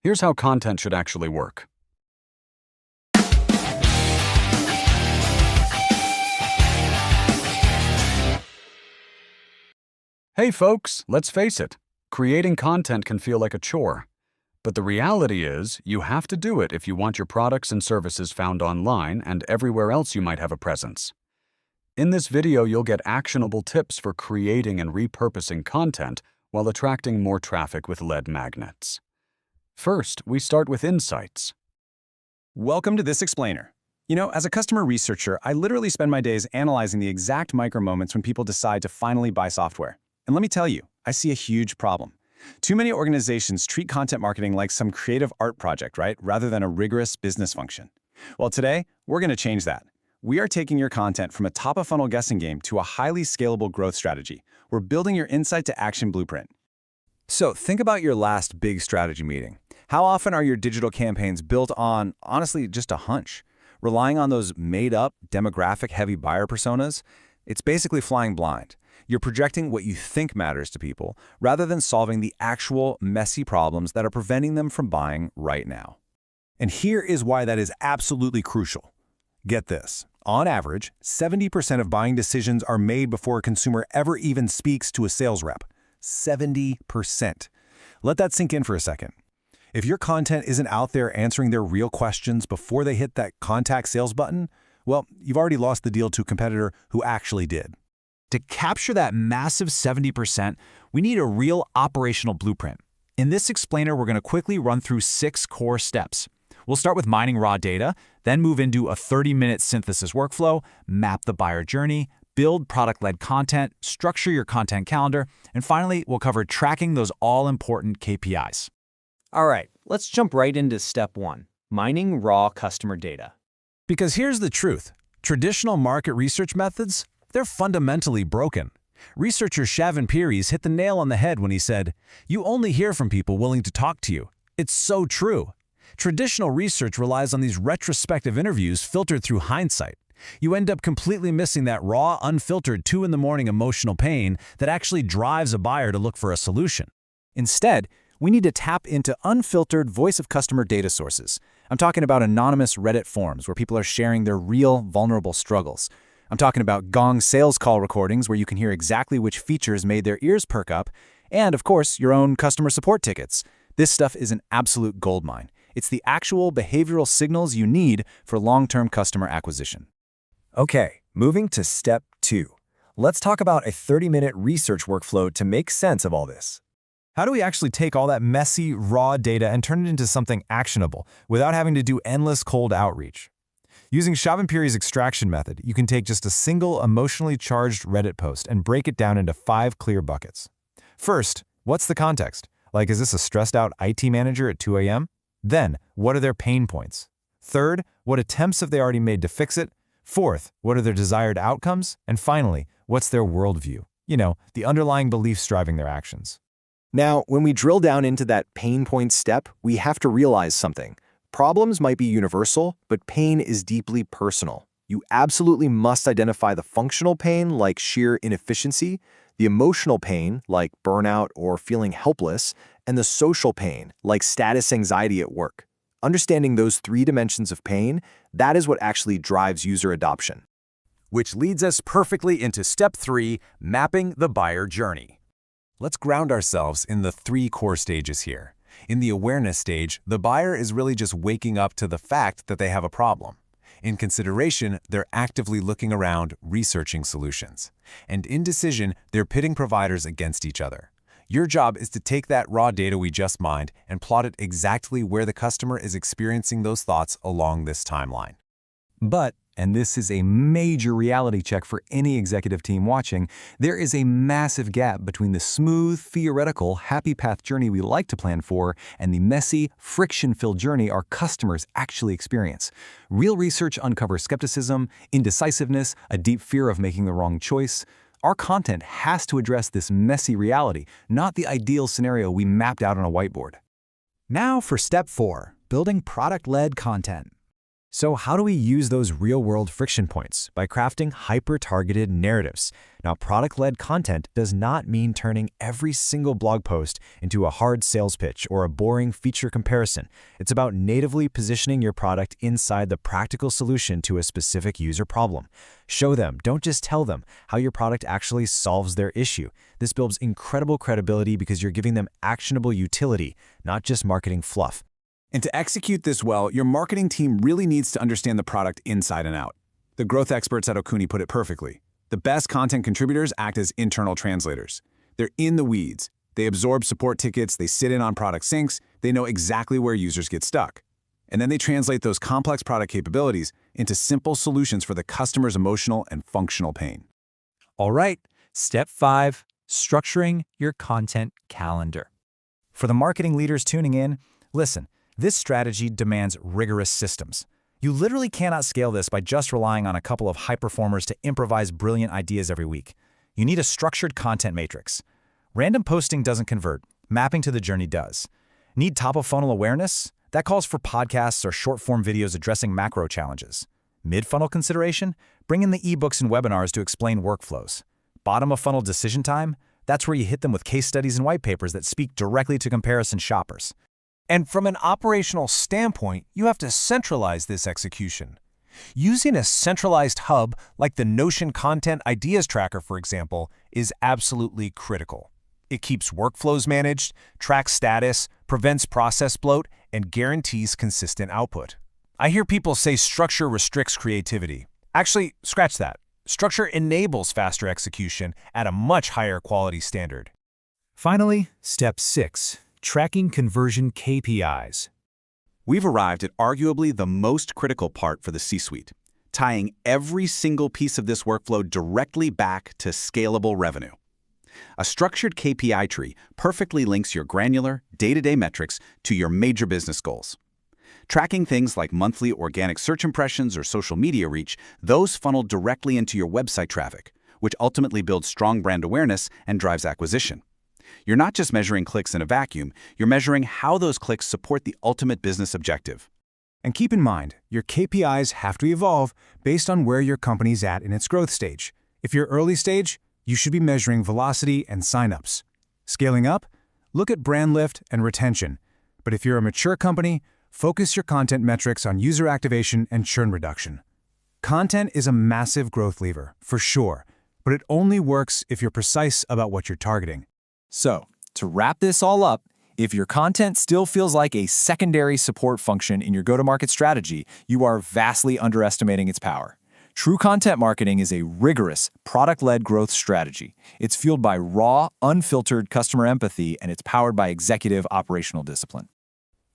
Here's how content should actually work. Hey folks, let's face it, creating content can feel like a chore. But the reality is, you have to do it if you want your products and services found online and everywhere else you might have a presence. In this video, you'll get actionable tips for creating and repurposing content while attracting more traffic with lead magnets. First, we start with insights. Welcome to This Explainer. As a customer researcher, I literally spend my days analyzing the exact micro moments when people decide to finally buy software. And let me tell you, I see a huge problem. Too many organizations treat content marketing like some creative art project, right? Rather than a rigorous business function. Well, today, we're going to change that. We are taking your content from a top-of-funnel guessing game to a highly scalable growth strategy. We're building your insight-to-action blueprint. So think about your last big strategy meeting. How often are your digital campaigns built on, honestly, just a hunch? Relying on those made-up, demographic-heavy buyer personas? It's basically flying blind. You're projecting what you think matters to people, rather than solving the actual, messy problems that are preventing them from buying right now. And here is why that is absolutely crucial. Get this. On average, 70% of buying decisions are made before a consumer ever even speaks to a sales rep. 70%. Let that sink in for a second. If your content isn't out there answering their real questions before they hit that contact sales button, well, you've already lost the deal to a competitor who actually did. To capture that massive 70%, we need a real operational blueprint. In this explainer, we're going to quickly run through 6 core steps. We'll start with mining raw data, then move into a 30-minute synthesis workflow, map the buyer journey, build product-led content, structure your content calendar, and finally, we'll cover tracking those all-important KPIs. All right, let's jump right into step 1, mining raw customer data. Because here's the truth. Traditional market research methods, they're fundamentally broken. Researcher Shavin Piris hit the nail on the head when he said, "You only hear from people willing to talk to you." It's so true. Traditional research relies on these retrospective interviews filtered through hindsight. You end up completely missing that raw, unfiltered 2 in the morning emotional pain that actually drives a buyer to look for a solution. Instead, we need to tap into unfiltered voice of customer data sources. I'm talking about anonymous Reddit forums where people are sharing their real, vulnerable struggles. I'm talking about Gong sales call recordings where you can hear exactly which features made their ears perk up, and of course, your own customer support tickets. This stuff is an absolute goldmine. It's the actual behavioral signals you need for long-term customer acquisition. Okay, moving to step 2. Let's talk about a 30-minute research workflow to make sense of all this. How do we actually take all that messy, raw data and turn it into something actionable without having to do endless cold outreach? Using Shavin Piris' extraction method, you can take just a single emotionally charged Reddit post and break it down into 5 clear buckets. First, what's the context? Like, is this a stressed-out IT manager at 2 a.m.? Then, what are their pain points? Third, what attempts have they already made to fix it? Fourth, what are their desired outcomes? And finally, what's their worldview? The underlying beliefs driving their actions. Now, when we drill down into that pain point step, we have to realize something. Problems might be universal, but pain is deeply personal. You absolutely must identify the functional pain, like sheer inefficiency, the emotional pain, like burnout or feeling helpless, and the social pain, like status anxiety at work. Understanding those 3 dimensions of pain, that is what actually drives user adoption. Which leads us perfectly into step 3, mapping the buyer journey. Let's ground ourselves in the 3 core stages here. In the awareness stage, the buyer is really just waking up to the fact that they have a problem. In consideration, they're actively looking around, researching solutions. And in decision, they're pitting providers against each other. Your job is to take that raw data we just mined and plot it exactly where the customer is experiencing those thoughts along this timeline. But, and this is a major reality check for any executive team watching, there is a massive gap between the smooth, theoretical, happy path journey we like to plan for and the messy, friction-filled journey our customers actually experience. Real research uncovers skepticism, indecisiveness, a deep fear of making the wrong choice. Our content has to address this messy reality, not the ideal scenario we mapped out on a whiteboard. Now for step 4, building product-led content. So how do we use those real-world friction points? By crafting hyper-targeted narratives. Now, product-led content does not mean turning every single blog post into a hard sales pitch or a boring feature comparison. It's about natively positioning your product inside the practical solution to a specific user problem. Show them, don't just tell them, how your product actually solves their issue. This builds incredible credibility because you're giving them actionable utility, not just marketing fluff. And to execute this well, your marketing team really needs to understand the product inside and out. The growth experts at Okuni put it perfectly. The best content contributors act as internal translators. They're in the weeds. They absorb support tickets, they sit in on product syncs, they know exactly where users get stuck. And then they translate those complex product capabilities into simple solutions for the customer's emotional and functional pain. All right, step 5, structuring your content calendar. For the marketing leaders tuning in, listen. This strategy demands rigorous systems. You literally cannot scale this by just relying on a couple of high performers to improvise brilliant ideas every week. You need a structured content matrix. Random posting doesn't convert. Mapping to the journey does. Need top-of-funnel awareness? That calls for podcasts or short-form videos addressing macro challenges. Mid-funnel consideration? Bring in the ebooks and webinars to explain workflows. Bottom-of-funnel decision time? That's where you hit them with case studies and white papers that speak directly to comparison shoppers. And from an operational standpoint, you have to centralize this execution. Using a centralized hub like the Notion Content Ideas Tracker, for example, is absolutely critical. It keeps workflows managed, tracks status, prevents process bloat, and guarantees consistent output. I hear people say structure restricts creativity. Actually, scratch that. Structure enables faster execution at a much higher quality standard. Finally, step 6. Tracking conversion KPIs. We've arrived at arguably the most critical part for the C-suite, tying every single piece of this workflow directly back to scalable revenue. A structured KPI tree perfectly links your granular, day-to-day metrics to your major business goals. Tracking things like monthly organic search impressions or social media reach, those funnel directly into your website traffic, which ultimately builds strong brand awareness and drives acquisition. You're not just measuring clicks in a vacuum, you're measuring how those clicks support the ultimate business objective. And keep in mind, your KPIs have to evolve based on where your company's at in its growth stage. If you're early stage, you should be measuring velocity and signups. Scaling up? Look at brand lift and retention. But if you're a mature company, focus your content metrics on user activation and churn reduction. Content is a massive growth lever, for sure, but it only works if you're precise about what you're targeting. So, to wrap this all up, if your content still feels like a secondary support function in your go-to-market strategy, you are vastly underestimating its power. True content marketing is a rigorous, product-led growth strategy. It's fueled by raw, unfiltered customer empathy, and it's powered by executive operational discipline.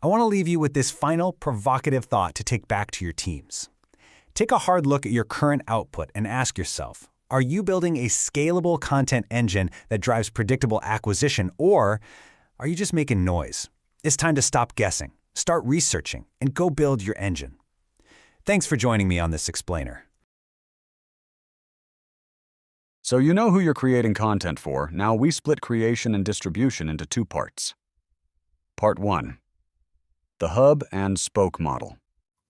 I want to leave you with this final provocative thought to take back to your teams. Take a hard look at your current output and ask yourself, are you building a scalable content engine that drives predictable acquisition, or are you just making noise? It's time to stop guessing, start researching, and go build your engine. Thanks for joining me on this explainer. So you know who you're creating content for. Now we split creation and distribution into 2 parts. Part 1. The hub and spoke model.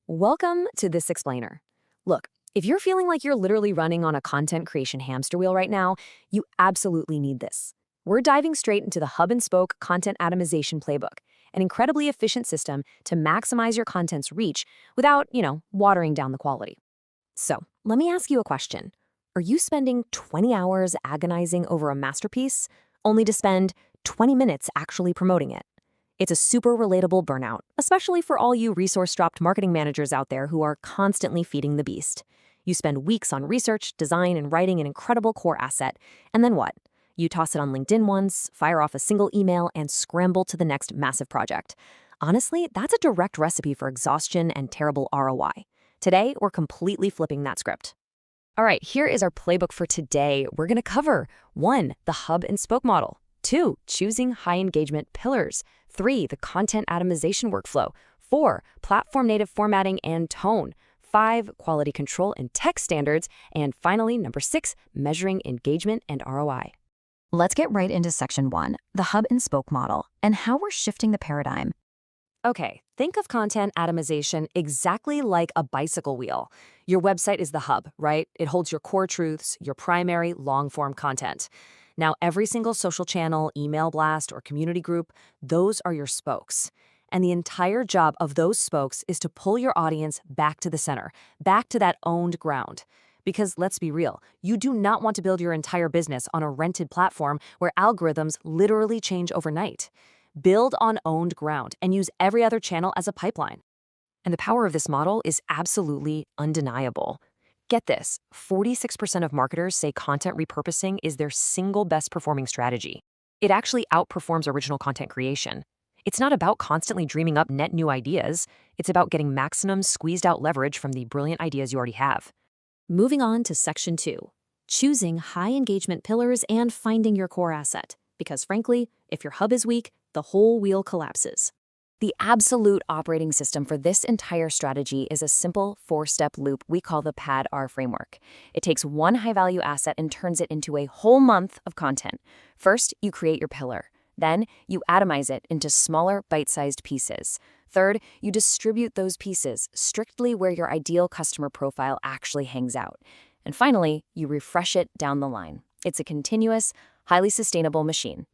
Welcome to This Explainer. Look, if you're feeling like you're literally running on a content creation hamster wheel right now, you absolutely need this. We're diving straight into the hub and spoke content atomization playbook, an incredibly efficient system to maximize your content's reach without, watering down the quality. So, let me ask you a question. Are you spending 20 hours agonizing over a masterpiece, only to spend 20 minutes actually promoting it? It's a super relatable burnout, especially for all you resource-strapped marketing managers out there who are constantly feeding the beast. You spend weeks on research, design, and writing an incredible core asset, and then what? You toss it on LinkedIn once, fire off a single email, and scramble to the next massive project. Honestly, that's a direct recipe for exhaustion and terrible ROI. Today, we're completely flipping that script. All right, here is our playbook for today. We're going to cover 1. The hub and spoke model. 2. Choosing high engagement pillars. 3. The content atomization workflow. 4. Platform native formatting and tone. 5. Quality control and tech standards. And finally, number 6, measuring engagement and ROI. Let's get right into section 1, the hub and spoke model, and how we're shifting the paradigm. Okay, think of content atomization exactly like a bicycle wheel. Your website is the hub, right? It holds your core truths, your primary long-form content. Now, every single social channel, email blast, or community group, those are your spokes. And the entire job of those spokes is to pull your audience back to the center, back to that owned ground. Because let's be real, you do not want to build your entire business on a rented platform where algorithms literally change overnight. Build on owned ground and use every other channel as a pipeline. And the power of this model is absolutely undeniable. Get this, 46% of marketers say content repurposing is their single best performing strategy. It actually outperforms original content creation. It's not about constantly dreaming up net new ideas. It's about getting maximum squeezed out leverage from the brilliant ideas you already have. Moving on to Section 2, choosing high engagement pillars and finding your core asset. Because frankly, if your hub is weak, the whole wheel collapses. The absolute operating system for this entire strategy is a simple 4-step loop we call the PAD-R framework. It takes one high-value asset and turns it into a whole month of content. First, you create your pillar. Then, you atomize it into smaller, bite-sized pieces. Third, you distribute those pieces strictly where your ideal customer profile actually hangs out. And finally, you refresh it down the line. It's a continuous, highly sustainable machine.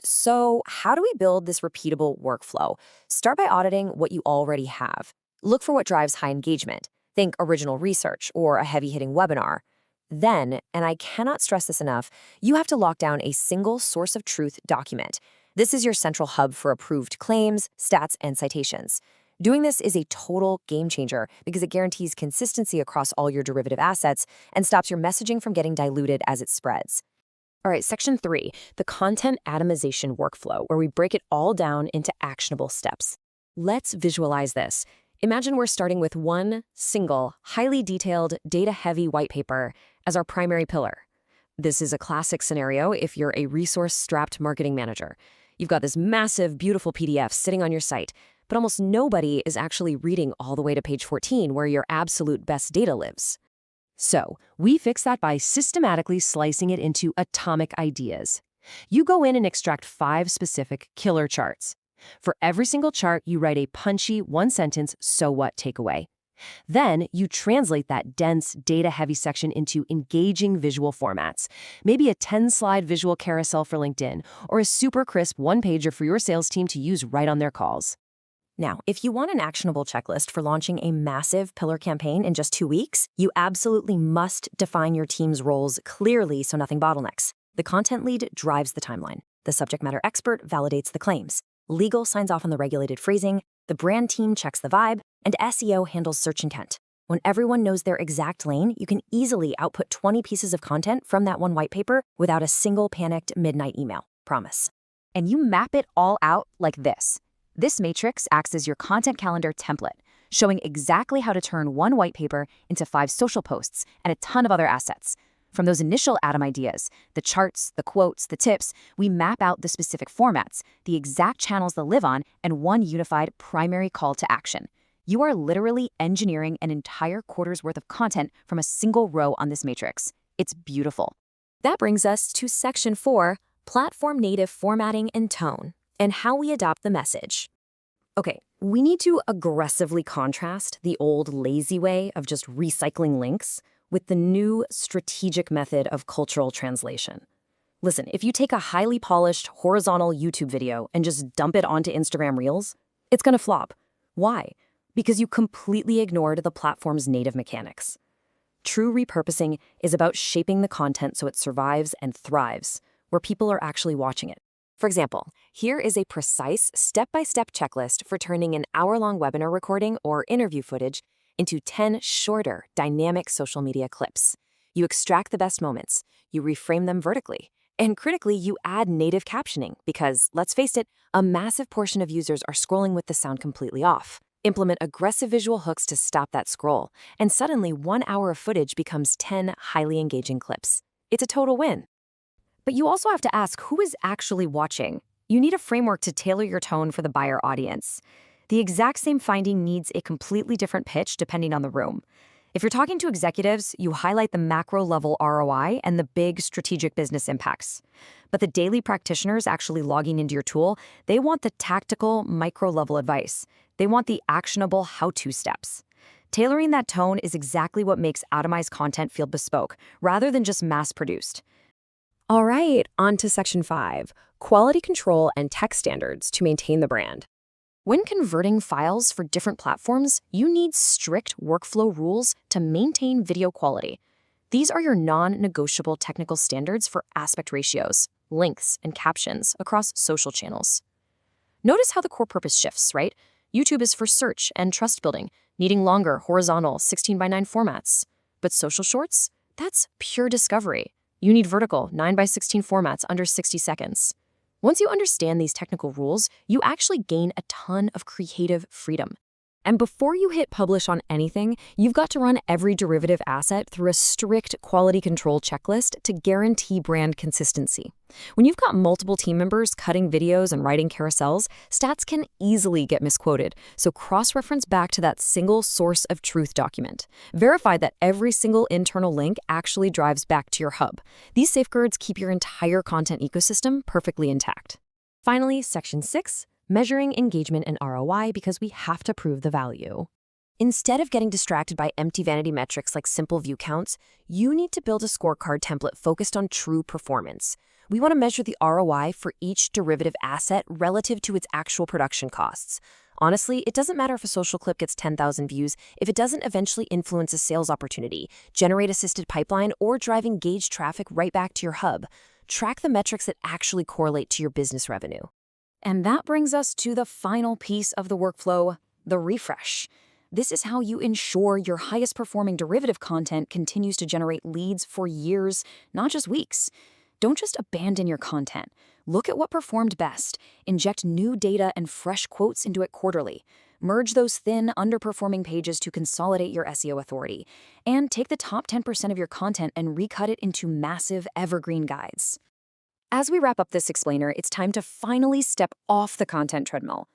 So, how do we build this repeatable workflow? Start by auditing what you already have. Look for what drives high engagement. Think original research or a heavy-hitting webinar. Then, and I cannot stress this enough, you have to lock down a single source of truth document. This is your central hub for approved claims, stats, and citations. Doing this is a total game changer because it guarantees consistency across all your derivative assets and stops your messaging from getting diluted as it spreads. All right, Section 3, the content atomization workflow, where we break it all down into actionable steps. Let's visualize this. Imagine we're starting with one single, highly detailed, data-heavy white paper as our primary pillar. This is a classic scenario if you're a resource-strapped marketing manager. You've got this massive, beautiful PDF sitting on your site, but almost nobody is actually reading all the way to page 14 where your absolute best data lives. So, we fix that by systematically slicing it into atomic ideas. You go in and extract 5 specific killer charts. For every single chart, you write a punchy, one-sentence so what takeaway. Then, you translate that dense, data-heavy section into engaging visual formats. Maybe a 10-slide visual carousel for LinkedIn, or a super crisp one-pager for your sales team to use right on their calls. Now, if you want an actionable checklist for launching a massive pillar campaign in just 2 weeks, you absolutely must define your team's roles clearly so nothing bottlenecks. The content lead drives the timeline. The subject matter expert validates the claims. Legal signs off on the regulated phrasing. The brand team checks the vibe. And SEO handles search intent. When everyone knows their exact lane, you can easily output 20 pieces of content from that one white paper without a single panicked midnight email. Promise. And you map it all out like this. This matrix acts as your content calendar template, showing exactly how to turn one white paper into 5 social posts and a ton of other assets. From those initial atom ideas, the charts, the quotes, the tips, we map out the specific formats, the exact channels they'll live on, and one unified primary call to action. You are literally engineering an entire quarter's worth of content from a single row on this matrix. It's beautiful. That brings us to Section 4, platform native formatting and tone, and how we adopt the message. Okay, we need to aggressively contrast the old lazy way of just recycling links with the new strategic method of cultural translation. Listen, if you take a highly polished horizontal YouTube video and just dump it onto Instagram Reels, it's gonna flop. Why? Because you completely ignored the platform's native mechanics. True repurposing is about shaping the content so it survives and thrives, where people are actually watching it. For example, here is a precise step-by-step checklist for turning an hour-long webinar recording or interview footage into 10 shorter, dynamic social media clips. You extract the best moments, you reframe them vertically, and critically, you add native captioning because, let's face it, a massive portion of users are scrolling with the sound completely off. Implement aggressive visual hooks to stop that scroll, and suddenly 1 hour of footage becomes 10 highly engaging clips. It's a total win. But you also have to ask who is actually watching. You need a framework to tailor your tone for the buyer audience. The exact same finding needs a completely different pitch depending on the room. If you're talking to executives, you highlight the macro-level ROI and the big strategic business impacts. But the daily practitioners actually logging into your tool, they want the tactical, micro-level advice. They want the actionable how-to steps. Tailoring that tone is exactly what makes atomized content feel bespoke, rather than just mass-produced. All right, on to Section 5, quality control and tech standards to maintain the brand. When converting files for different platforms, you need strict workflow rules to maintain video quality. These are your non-negotiable technical standards for aspect ratios, lengths, and captions across social channels. Notice how the core purpose shifts, right? YouTube is for search and trust building, needing longer, horizontal 16:9 formats. But social shorts? That's pure discovery. You need vertical 9:16 formats under 60 seconds. Once you understand these technical rules, you actually gain a ton of creative freedom. And before you hit publish on anything, you've got to run every derivative asset through a strict quality control checklist to guarantee brand consistency. When you've got multiple team members cutting videos and writing carousels, stats can easily get misquoted, so cross-reference back to that single source of truth document. Verify that every single internal link actually drives back to your hub. These safeguards keep your entire content ecosystem perfectly intact. Finally, Section 6, measuring engagement and ROI because we have to prove the value. Instead of getting distracted by empty vanity metrics like simple view counts, you need to build a scorecard template focused on true performance. We want to measure the ROI for each derivative asset relative to its actual production costs. Honestly, it doesn't matter if a social clip gets 10,000 views if it doesn't eventually influence a sales opportunity, generate assisted pipeline, or drive engaged traffic right back to your hub. Track the metrics that actually correlate to your business revenue. And that brings us to the final piece of the workflow, the refresh. This is how you ensure your highest performing derivative content continues to generate leads for years, not just weeks. Don't just abandon your content. Look at what performed best. Inject new data and fresh quotes into it quarterly. Merge those thin, underperforming pages to consolidate your SEO authority. And take the top 10% of your content and recut it into massive evergreen guides. As we wrap up this explainer, it's time to finally step off the content treadmill.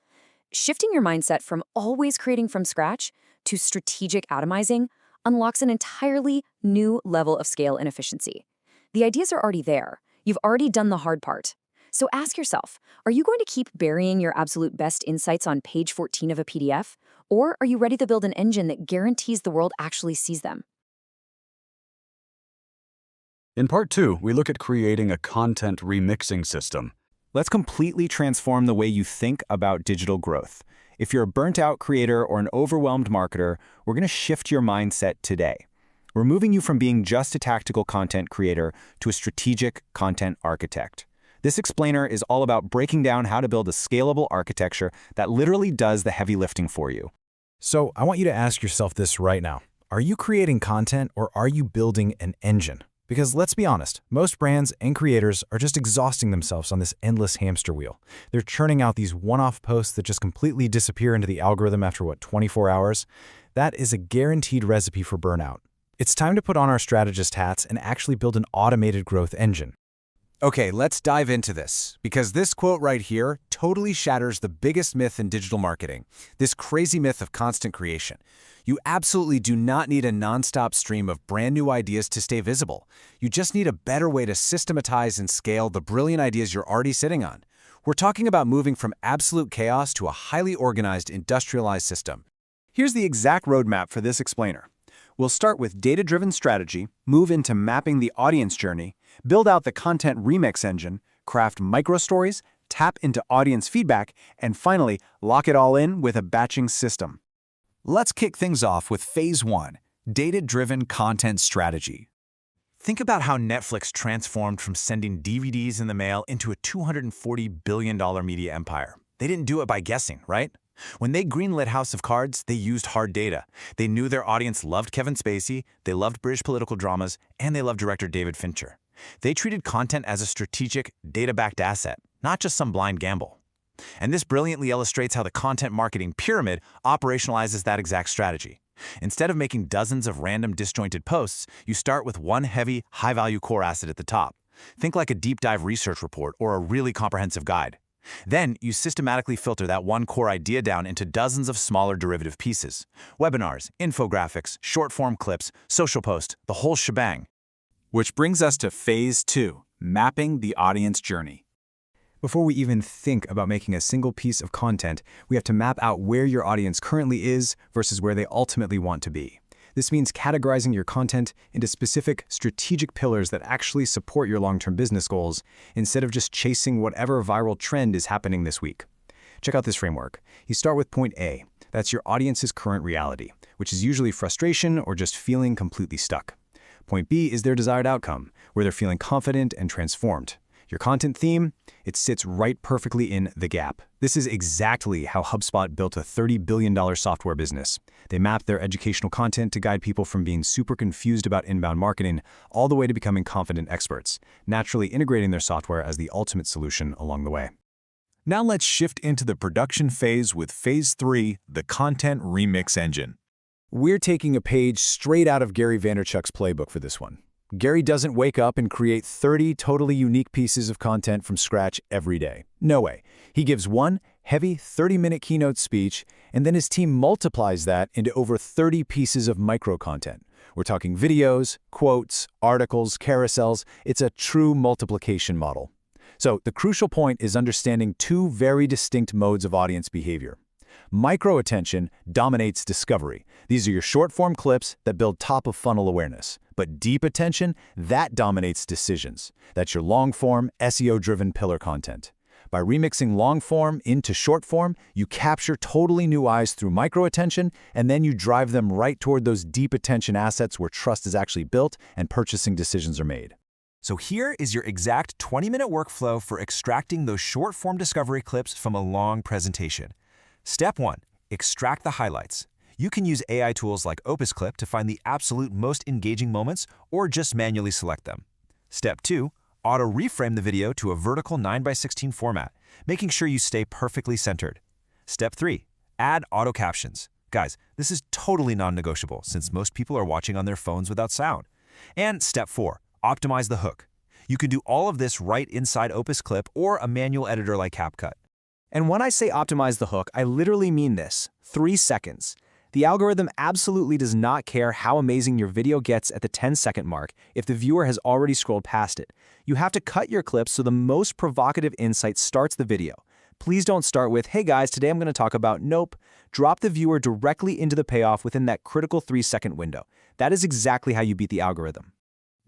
Shifting your mindset from always creating from scratch to strategic atomizing unlocks an entirely new level of scale and efficiency. The ideas are already there. You've already done the hard part. So ask yourself, are you going to keep burying your absolute best insights on page 14 of a PDF? Or are you ready to build an engine that guarantees the world actually sees them? In Part 2, we look at creating a content remixing system. Let's completely transform the way you think about digital growth. If you're a burnt-out creator or an overwhelmed marketer, we're going to shift your mindset today. We're moving you from being just a tactical content creator to a strategic content architect. This explainer is all about breaking down how to build a scalable architecture that literally does the heavy lifting for you. So I want you to ask yourself this right now. Are you creating content or are you building an engine? Because let's be honest, most brands and creators are just exhausting themselves on this endless hamster wheel. They're churning out these one-off posts that just completely disappear into the algorithm after, 24 hours? That is a guaranteed recipe for burnout. It's time to put on our strategist hats and actually build an automated growth engine. Okay, let's dive into this, because this quote right here totally shatters the biggest myth in digital marketing, this crazy myth of constant creation. You absolutely do not need a nonstop stream of brand new ideas to stay visible. You just need a better way to systematize and scale the brilliant ideas you're already sitting on. We're talking about moving from absolute chaos to a highly organized, industrialized system. Here's the exact roadmap for this explainer. We'll start with data-driven strategy, move into mapping the audience journey, build out the content remix engine, craft micro-stories, tap into audience feedback, and finally, lock it all in with a batching system. Let's kick things off with Phase 1, Data-Driven Content Strategy. Think about how Netflix transformed from sending DVDs in the mail into a $240 billion media empire. They didn't do it by guessing, right? When they greenlit House of Cards, they used hard data. They knew their audience loved Kevin Spacey, they loved British political dramas, and they loved director David Fincher. They treated content as a strategic, data-backed asset, not just some blind gamble. And this brilliantly illustrates how the content marketing pyramid operationalizes that exact strategy. Instead of making dozens of random disjointed posts, you start with one heavy, high-value core asset at the top. Think like a deep dive research report or a really comprehensive guide. Then you systematically filter that one core idea down into dozens of smaller derivative pieces. Webinars, infographics, short-form clips, social posts, the whole shebang. Which brings us to phase 2, mapping the audience journey. Before we even think about making a single piece of content, we have to map out where your audience currently is versus where they ultimately want to be. This means categorizing your content into specific strategic pillars that actually support your long-term business goals, instead of just chasing whatever viral trend is happening this week. Check out this framework. You start with point A. That's your audience's current reality, which is usually frustration or just feeling completely stuck. Point B is their desired outcome, where they're feeling confident and transformed. Your content theme, it sits right perfectly in the gap. This is exactly how HubSpot built a $30 billion software business. They mapped their educational content to guide people from being super confused about inbound marketing all the way to becoming confident experts, naturally integrating their software as the ultimate solution along the way. Now let's shift into the production phase with phase 3, the content remix engine. We're taking a page straight out of Gary Vaynerchuk's playbook for this one. Gary doesn't wake up and create 30 totally unique pieces of content from scratch every day. No way. He gives one heavy 30-minute keynote speech, and then his team multiplies that into over 30 pieces of micro-content. We're talking videos, quotes, articles, carousels. It's a true multiplication model. So the crucial point is understanding two very distinct modes of audience behavior. Micro-attention dominates discovery. These are your short-form clips that build top-of-funnel awareness. But deep attention, that dominates decisions. That's your long-form, SEO-driven pillar content. By remixing long-form into short-form, you capture totally new eyes through micro-attention, and then you drive them right toward those deep attention assets where trust is actually built and purchasing decisions are made. So here is your exact 20-minute workflow for extracting those short-form discovery clips from a long presentation. Step 1. Extract the highlights. You can use AI tools like Opus Clip to find the absolute most engaging moments or just manually select them. Step 2. Auto-reframe the video to a vertical 9:16 format, making sure you stay perfectly centered. Step 3. Add auto captions. Guys, this is totally non-negotiable since most people are watching on their phones without sound. And Step 4. Optimize the hook. You can do all of this right inside Opus Clip or a manual editor like CapCut. And when I say optimize the hook, I literally mean this. 3 seconds. The algorithm absolutely does not care how amazing your video gets at the 10-second mark if the viewer has already scrolled past it. You have to cut your clips so the most provocative insight starts the video. Please don't start with, hey guys, today I'm going to talk about, nope. Drop the viewer directly into the payoff within that critical 3-second window. That is exactly how you beat the algorithm.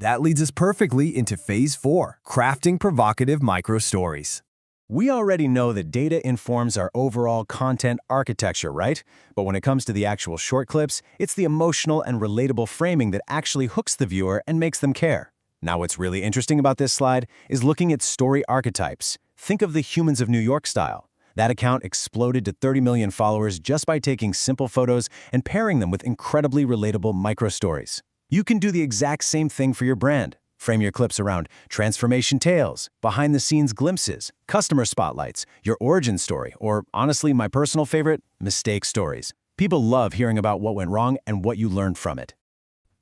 That leads us perfectly into phase 4, crafting provocative micro-stories. We already know that data informs our overall content architecture, right? But when it comes to the actual short clips, it's the emotional and relatable framing that actually hooks the viewer and makes them care. Now, what's really interesting about this slide is looking at story archetypes. Think of the Humans of New York style. That account exploded to 30 million followers just by taking simple photos and pairing them with incredibly relatable micro-stories. You can do the exact same thing for your brand. Frame your clips around transformation tales, behind-the-scenes glimpses, customer spotlights, your origin story, or honestly, my personal favorite, mistake stories. People love hearing about what went wrong and what you learned from it.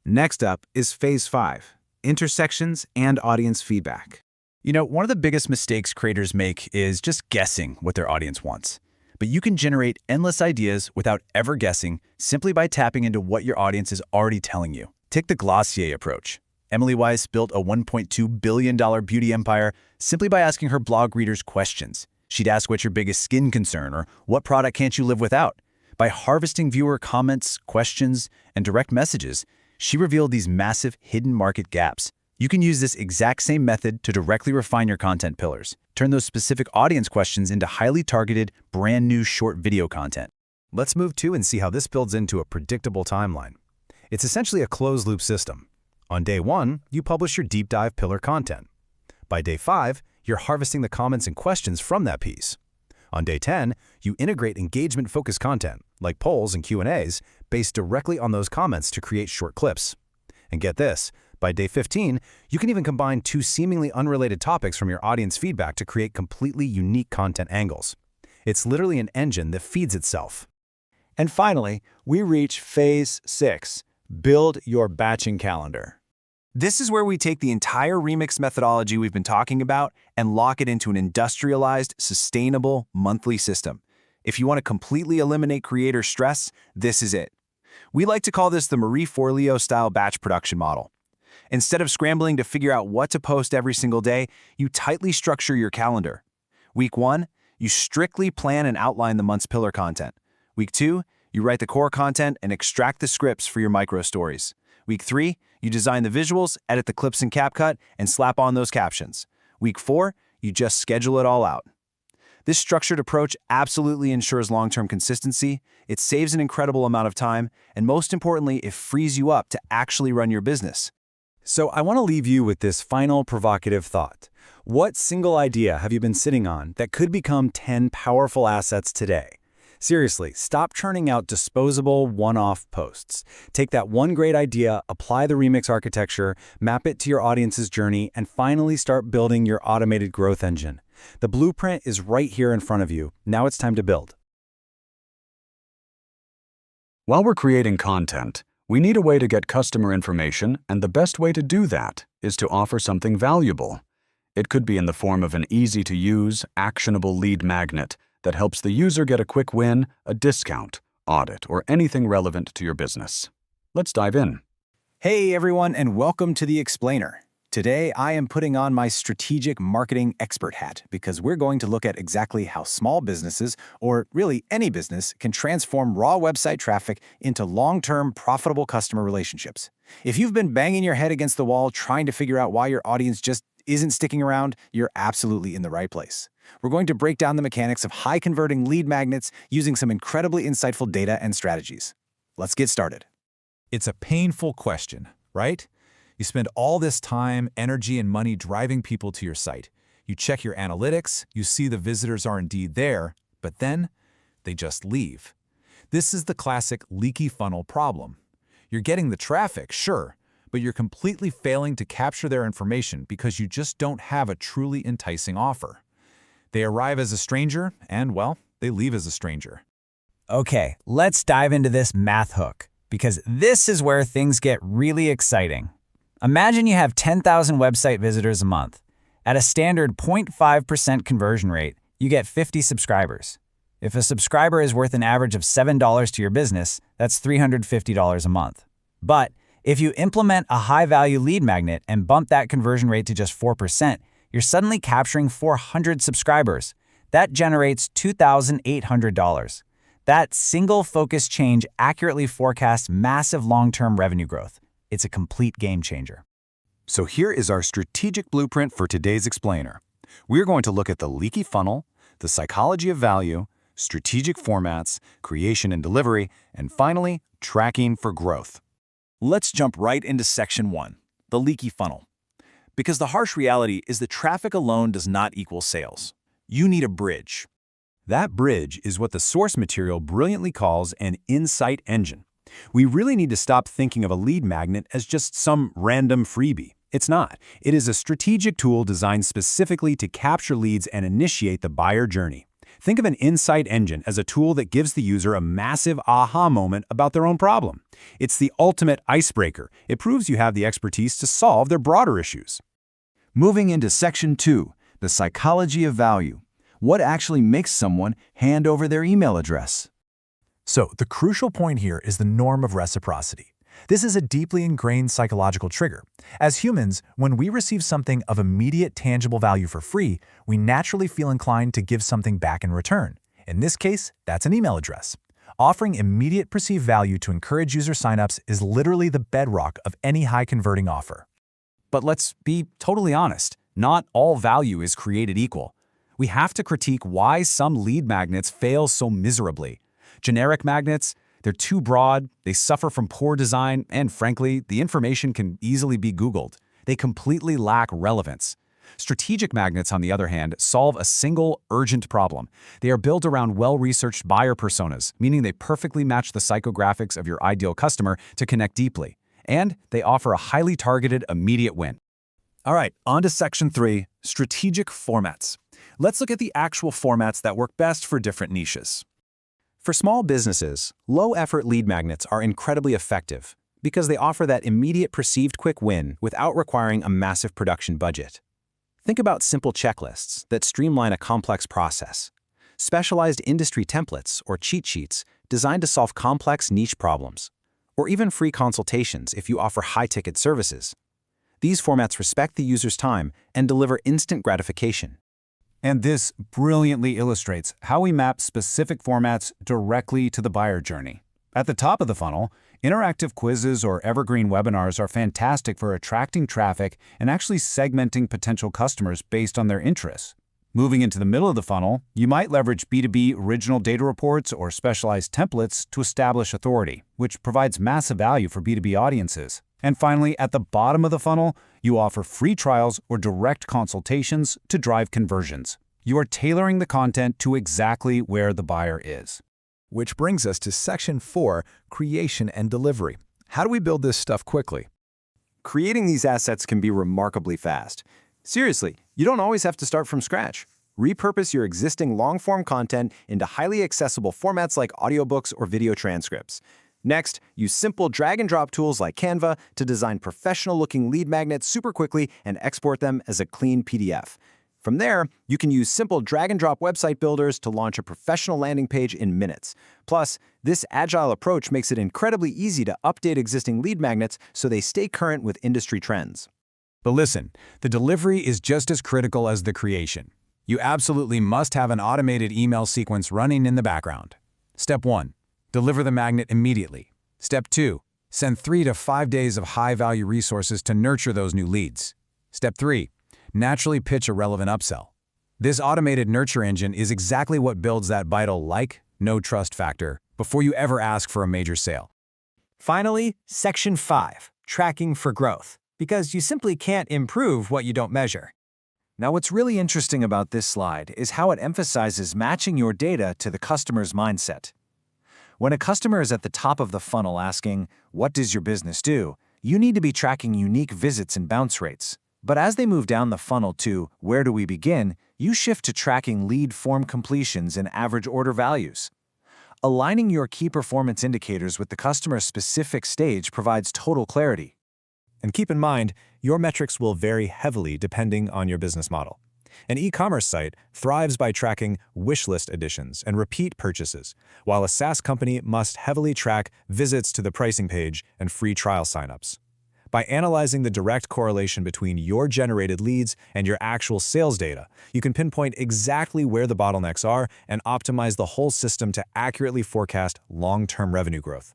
Next up is phase 5, intersections and audience feedback. You know, one of the biggest mistakes creators make is just guessing what their audience wants. But you can generate endless ideas without ever guessing simply by tapping into what your audience is already telling you. Take the Glossier approach. Emily Weiss built a $1.2 billion beauty empire simply by asking her blog readers questions. She'd ask what's your biggest skin concern or what product can't you live without. By harvesting viewer comments, questions, and direct messages, she revealed these massive hidden market gaps. You can use this exact same method to directly refine your content pillars. Turn those specific audience questions into highly targeted, brand new short video content. Let's move to and see how this builds into a predictable timeline. It's essentially a closed-loop system. On day 1, you publish your deep dive pillar content. By day 5, you're harvesting the comments and questions from that piece. On day 10, you integrate engagement-focused content, like polls and Q&As, based directly on those comments to create short clips. And get this, by day 15, you can even combine 2 seemingly unrelated topics from your audience feedback to create completely unique content angles. It's literally an engine that feeds itself. And finally, we reach phase 6, build your batching calendar. This is where we take the entire remix methodology we've been talking about and lock it into an industrialized, sustainable, monthly system. If you want to completely eliminate creator stress, this is it. We like to call this the Marie Forleo-style batch production model. Instead of scrambling to figure out what to post every single day, you tightly structure your calendar. Week 1, you strictly plan and outline the month's pillar content. Week 2, you write the core content and extract the scripts for your micro stories. Week 3, you design the visuals, edit the clips in CapCut, and slap on those captions. Week 4, you just schedule it all out. This structured approach absolutely ensures long-term consistency, it saves an incredible amount of time, and most importantly, it frees you up to actually run your business. So I want to leave you with this final provocative thought. What single idea have you been sitting on that could become 10 powerful assets today? Seriously, stop churning out disposable, one-off posts. Take that one great idea, apply the remix architecture, map it to your audience's journey, and finally start building your automated growth engine. The blueprint is right here in front of you. Now it's time to build. While we're creating content, we need a way to get customer information, and the best way to do that is to offer something valuable. It could be in the form of an easy-to-use, actionable lead magnet that helps the user get a quick win, a discount, audit, or anything relevant to your business. Let's dive in. Hey everyone, and welcome to The Explainer. Today, I am putting on my strategic marketing expert hat because we're going to look at exactly how small businesses, or really any business, can transform raw website traffic into long-term, profitable customer relationships. If you've been banging your head against the wall trying to figure out why your audience just isn't sticking around, you're absolutely in the right place. We're going to break down the mechanics of high-converting lead magnets using some incredibly insightful data and strategies. Let's get started. It's a painful question, right? You spend all this time, energy, and money driving people to your site. You check your analytics, you see the visitors are indeed there, but then they just leave. This is the classic leaky funnel problem. You're getting the traffic, sure, but you're completely failing to capture their information because you just don't have a truly enticing offer. They arrive as a stranger, and, well, they leave as a stranger. Okay, let's dive into this math hook, because this is where things get really exciting. Imagine you have 10,000 website visitors a month. At a standard 0.5% conversion rate, you get 50 subscribers. If a subscriber is worth an average of $7 to your business, that's $350 a month. But if you implement a high-value lead magnet and bump that conversion rate to just 4%, you're suddenly capturing 400 subscribers. That generates $2,800. That single focus change accurately forecasts massive long-term revenue growth. It's a complete game changer. So here is our strategic blueprint for today's explainer. We're going to look at the leaky funnel, the psychology of value, strategic formats, creation and delivery, and finally, tracking for growth. Let's jump right into section 1, the leaky funnel. Because the harsh reality is that traffic alone does not equal sales. You need a bridge. That bridge is what the source material brilliantly calls an insight engine. We really need to stop thinking of a lead magnet as just some random freebie. It's not. It is a strategic tool designed specifically to capture leads and initiate the buyer journey. Think of an insight engine as a tool that gives the user a massive aha moment about their own problem. It's the ultimate icebreaker. It proves you have the expertise to solve their broader issues. Moving into section 2, the psychology of value. What actually makes someone hand over their email address? So, the crucial point here is the norm of reciprocity. This is a deeply ingrained psychological trigger. As humans, when we receive something of immediate tangible value for free, we naturally feel inclined to give something back in return. In this case, that's an email address. Offering immediate perceived value to encourage user signups is literally the bedrock of any high-converting offer. But let's be totally honest, not all value is created equal. We have to critique why some lead magnets fail so miserably. Generic magnets, they're too broad, they suffer from poor design, and frankly, the information can easily be Googled. They completely lack relevance. Strategic magnets, on the other hand, solve a single, urgent problem. They are built around well-researched buyer personas, meaning they perfectly match the psychographics of your ideal customer to connect deeply. And they offer a highly targeted, immediate win. All right, on to section 3, strategic formats. Let's look at the actual formats that work best for different niches. For small businesses, low-effort lead magnets are incredibly effective. because they offer that immediate perceived quick win without requiring a massive production budget. Think about simple checklists that streamline a complex process, specialized industry templates or cheat sheets designed to solve complex niche problems, or even free consultations if you offer high-ticket services. These formats respect the user's time and deliver instant gratification. And this brilliantly illustrates how we map specific formats directly to the buyer journey. At the top of the funnel, interactive quizzes or evergreen webinars are fantastic for attracting traffic and actually segmenting potential customers based on their interests. Moving into the middle of the funnel, you might leverage B2B original data reports or specialized templates to establish authority, which provides massive value for B2B audiences. And finally, at the bottom of the funnel, you offer free trials or direct consultations to drive conversions. You are tailoring the content to exactly where the buyer is. Which brings us to Section 4, Creation and Delivery. How do we build this stuff quickly? Creating these assets can be remarkably fast. Seriously, you don't always have to start from scratch. Repurpose your existing long-form content into highly accessible formats like audiobooks or video transcripts. Next, use simple drag-and-drop tools like Canva to design professional-looking lead magnets super quickly and export them as a clean PDF. From there, you can use simple drag-and-drop website builders to launch a professional landing page in minutes. Plus, this agile approach makes it incredibly easy to update existing lead magnets so they stay current with industry trends. But listen, the delivery is just as critical as the creation. You absolutely must have an automated email sequence running in the background. Step 1. Deliver the magnet immediately. Step 2. Send 3 to 5 days of high-value resources to nurture those new leads. Step 3. Naturally pitch a relevant upsell. This automated nurture engine is exactly what builds that vital no trust factor before you ever ask for a major sale. Finally, Section 5, Tracking for Growth, because you simply can't improve what you don't measure. Now, what's really interesting about this slide is how it emphasizes matching your data to the customer's mindset. When a customer is at the top of the funnel asking, "What does your business do?" you need to be tracking unique visits and bounce rates. But as they move down the funnel to "Where do we begin?" you shift to tracking lead form completions and average order values. Aligning your key performance indicators with the customer's specific stage provides total clarity. And keep in mind, your metrics will vary heavily depending on your business model. An e-commerce site thrives by tracking wish list additions and repeat purchases, while a SaaS company must heavily track visits to the pricing page and free trial signups. By analyzing the direct correlation between your generated leads and your actual sales data, you can pinpoint exactly where the bottlenecks are and optimize the whole system to accurately forecast long-term revenue growth.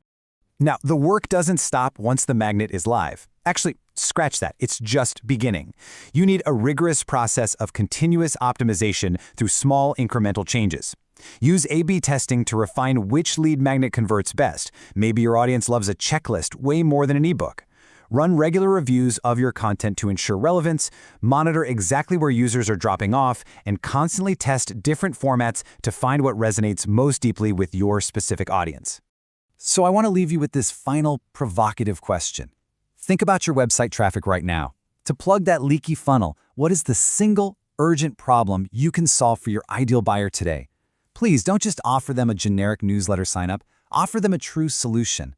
Now, the work doesn't stop once the magnet is live. Actually, scratch that. It's just beginning. You need a rigorous process of continuous optimization through small incremental changes. Use A/B testing to refine which lead magnet converts best. Maybe your audience loves a checklist way more than an ebook. Run regular reviews of your content to ensure relevance, monitor exactly where users are dropping off, and constantly test different formats to find what resonates most deeply with your specific audience. So I want to leave you with this final provocative question. Think about your website traffic right now. To plug that leaky funnel, what is the single urgent problem you can solve for your ideal buyer today? Please don't just offer them a generic newsletter sign-up. Offer them a true solution.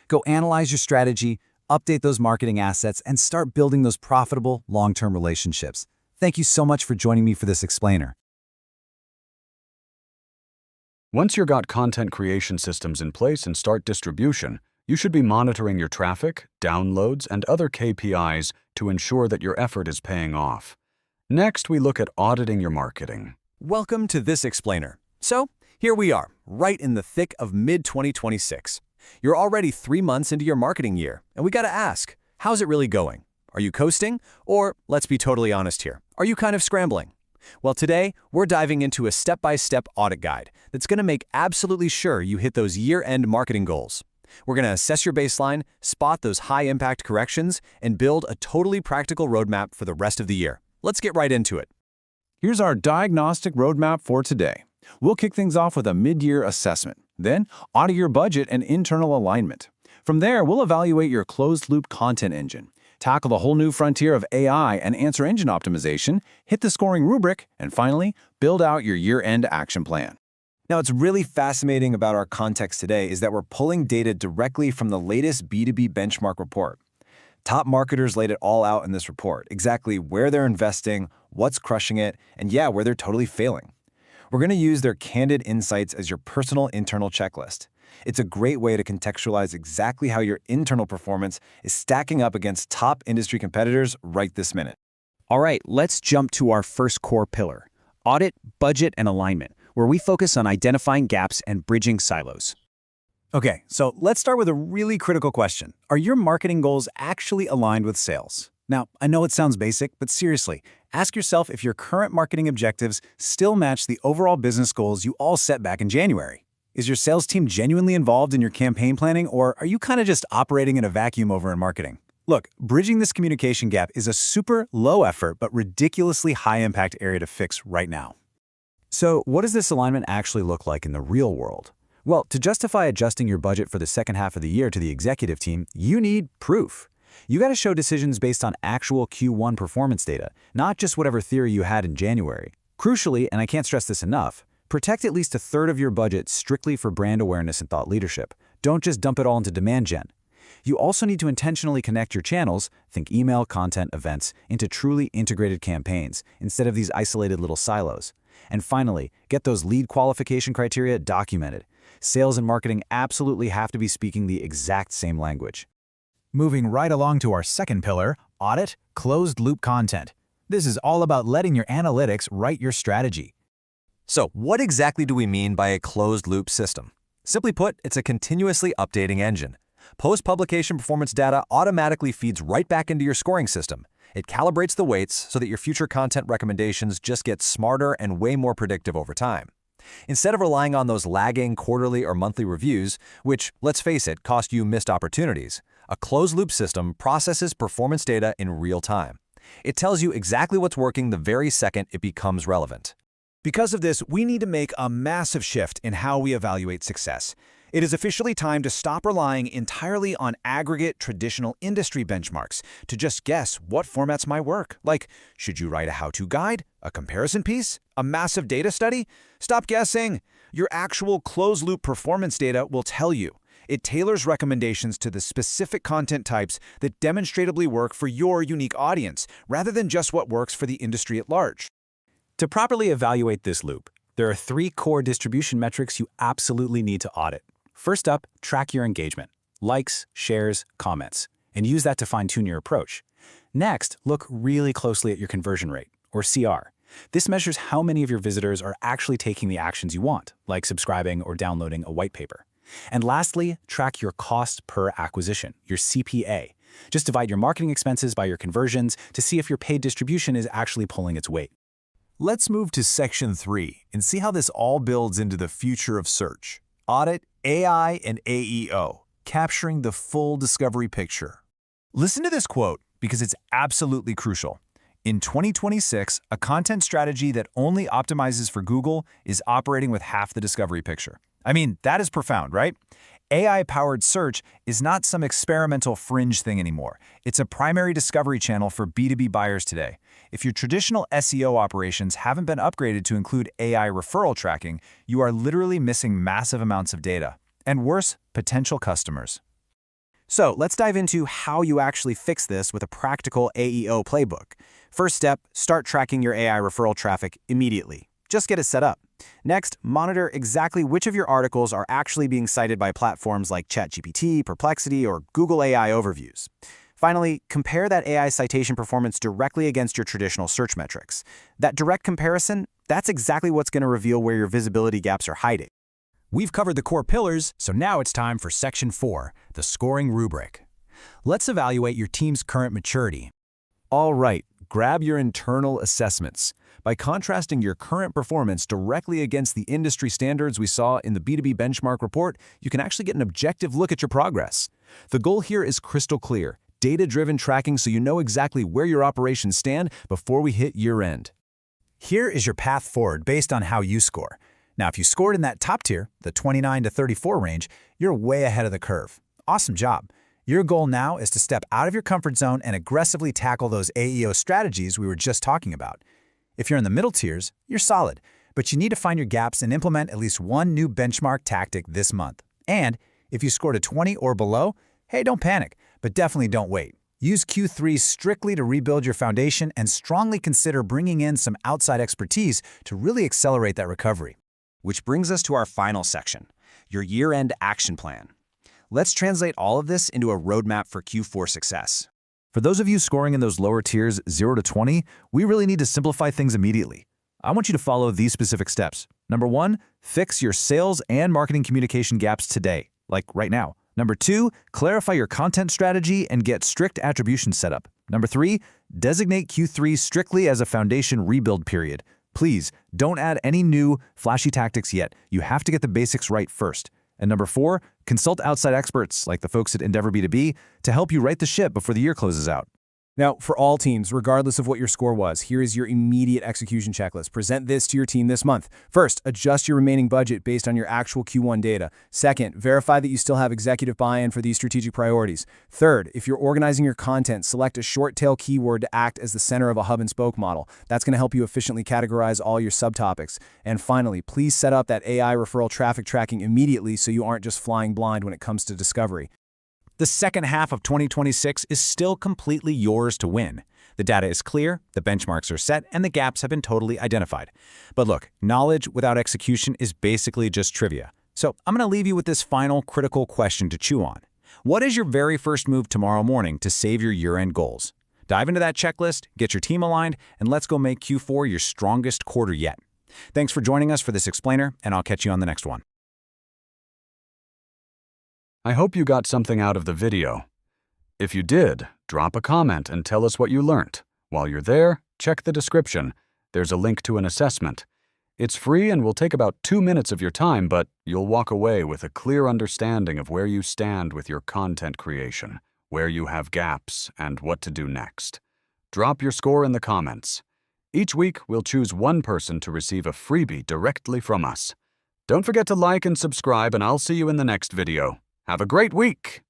Go analyze your strategy, update those marketing assets, and start building those profitable, long-term relationships. Thank you so much for joining me for this explainer. Once you've got content creation systems in place and start distribution, you should be monitoring your traffic, downloads, and other KPIs to ensure that your effort is paying off. Next, we look at auditing your marketing. Welcome to This Explainer. So, here we are, right in the thick of mid-2026. You're already 3 months into your marketing year, and we gotta ask, how's it really going? Are you coasting? Or, let's be totally honest here, are you kind of scrambling? Well, today, we're diving into a step-by-step audit guide that's gonna make absolutely sure you hit those year-end marketing goals. We're gonna assess your baseline, spot those high-impact corrections, and build a totally practical roadmap for the rest of the year. Let's get right into it. Here's our diagnostic roadmap for today. We'll kick things off with a mid-year assessment. Then, audit your budget and internal alignment. From there, we'll evaluate your closed-loop content engine, tackle the whole new frontier of AI and answer engine optimization, hit the scoring rubric, and finally, build out your year-end action plan. Now, what's really fascinating about our context today is that we're pulling data directly from the latest B2B benchmark report. Top marketers laid it all out in this report, exactly where they're investing, what's crushing it, and yeah, where they're totally failing. We're going to use their candid insights as your personal internal checklist. It's a great way to contextualize exactly how your internal performance is stacking up against top industry competitors right this minute. All right, let's jump to our first core pillar, audit, budget, and alignment, where we focus on identifying gaps and bridging silos. Okay, so let's start with a really critical question. Are your marketing goals actually aligned with sales? Now, I know it sounds basic, but seriously, ask yourself if your current marketing objectives still match the overall business goals you all set back in January. Is your sales team genuinely involved in your campaign planning, or are you kind of just operating in a vacuum over in marketing? Look, bridging this communication gap is a super low effort but ridiculously high impact area to fix right now. So, what does this alignment actually look like in the real world? Well, to justify adjusting your budget for the second half of the year to the executive team, you need proof. You got to show decisions based on actual Q1 performance data, not just whatever theory you had in January. Crucially, and I can't stress this enough, protect at least a third of your budget strictly for brand awareness and thought leadership. Don't just dump it all into demand gen. You also need to intentionally connect your channels, think email, content, events, into truly integrated campaigns instead of these isolated little silos. And finally, get those lead qualification criteria documented. Sales and marketing absolutely have to be speaking the exact same language. Moving right along to our second pillar, audit, closed-loop content. This is all about letting your analytics write your strategy. So, what exactly do we mean by a closed-loop system? Simply put, it's a continuously updating engine. Post-publication performance data automatically feeds right back into your scoring system. It calibrates the weights so that your future content recommendations just get smarter and way more predictive over time. Instead of relying on those lagging quarterly or monthly reviews, which, let's face it, cost you missed opportunities, a closed-loop system processes performance data in real time. It tells you exactly what's working the very second it becomes relevant. Because of this, we need to make a massive shift in how we evaluate success. It is officially time to stop relying entirely on aggregate traditional industry benchmarks to just guess what formats might work. Like, should you write a how-to guide, a comparison piece, a massive data study? Stop guessing. Your actual closed-loop performance data will tell you. It tailors recommendations to the specific content types that demonstrably work for your unique audience, rather than just what works for the industry at large. To properly evaluate this loop, there are 3 core distribution metrics you absolutely need to audit. First up, track your engagement, likes, shares, comments, and use that to fine-tune your approach. Next, look really closely at your conversion rate, or CR. This measures how many of your visitors are actually taking the actions you want, like subscribing or downloading a white paper. And lastly, track your cost per acquisition, your CPA. Just divide your marketing expenses by your conversions to see if your paid distribution is actually pulling its weight. Let's move to Section 3 and see how this all builds into the future of search. Audit, AI, and AEO, capturing the full discovery picture. Listen to this quote because it's absolutely crucial. In 2026, a content strategy that only optimizes for Google is operating with half the discovery picture. I mean, that is profound, right? AI-powered search is not some experimental fringe thing anymore. It's a primary discovery channel for B2B buyers today. If your traditional SEO operations haven't been upgraded to include AI referral tracking, you are literally missing massive amounts of data. And worse, potential customers. So let's dive into how you actually fix this with a practical AEO playbook. First step, start tracking your AI referral traffic immediately. Just get it set up. Next, monitor exactly which of your articles are actually being cited by platforms like ChatGPT, Perplexity, or Google AI Overviews. Finally, compare that AI citation performance directly against your traditional search metrics. That direct comparison, that's exactly what's going to reveal where your visibility gaps are hiding. We've covered the core pillars, so now it's time for Section 4, the scoring rubric. Let's evaluate your team's current maturity. All right, grab your internal assessments. By contrasting your current performance directly against the industry standards we saw in the B2B benchmark report, you can actually get an objective look at your progress. The goal here is crystal clear, data-driven tracking so you know exactly where your operations stand before we hit year-end. Here is your path forward based on how you score. Now, if you scored in that top tier, the 29 to 34 range, you're way ahead of the curve. Awesome job. Your goal now is to step out of your comfort zone and aggressively tackle those AEO strategies we were just talking about. If you're in the middle tiers, you're solid, But you need to find your gaps and implement at least one new benchmark tactic this month. And if you scored a 20 or below, hey, don't panic, but definitely don't wait. Use Q3 strictly to rebuild your foundation and strongly consider bringing in some outside expertise to really accelerate that recovery. Which brings us to our final section, your year-end action plan. Let's translate all of this into a roadmap for Q4 success. For those of you scoring in those lower tiers 0 to 20, we really need to simplify things immediately. I want you to follow these specific steps. Number 1, fix your sales and marketing communication gaps today, like right now. Number 2, clarify your content strategy and get strict attribution set up. Number 3, designate Q3 strictly as a foundation rebuild period. Please, don't add any new, flashy tactics yet. You have to get the basics right first. And number 4, consult outside experts like the folks at Endeavor B2B to help you right the ship before the year closes out. Now, for all teams, regardless of what your score was, here is your immediate execution checklist. Present this to your team this month. First, adjust your remaining budget based on your actual Q1 data. Second, verify that you still have executive buy-in for these strategic priorities. Third, if you're organizing your content, select a short-tail keyword to act as the center of a hub-and-spoke model. That's going to help you efficiently categorize all your subtopics. And finally, please set up that AI referral traffic tracking immediately so you aren't just flying blind when it comes to discovery. The second half of 2026 is still completely yours to win. The data is clear, the benchmarks are set, and the gaps have been totally identified. But look, knowledge without execution is basically just trivia. So I'm going to leave you with this final critical question to chew on. What is your very first move tomorrow morning to save your year-end goals? Dive into that checklist, get your team aligned, and let's go make Q4 your strongest quarter yet. Thanks for joining us for this explainer, and I'll catch you on the next one. I hope you got something out of the video. If you did, drop a comment and tell us what you learned. While you're there, check the description. There's a link to an assessment. It's free and will take about 2 minutes of your time, but you'll walk away with a clear understanding of where you stand with your content creation, where you have gaps, and what to do next. Drop your score in the comments. Each week, we'll choose one person to receive a freebie directly from us. Don't forget to like and subscribe, and I'll see you in the next video. Have a great week!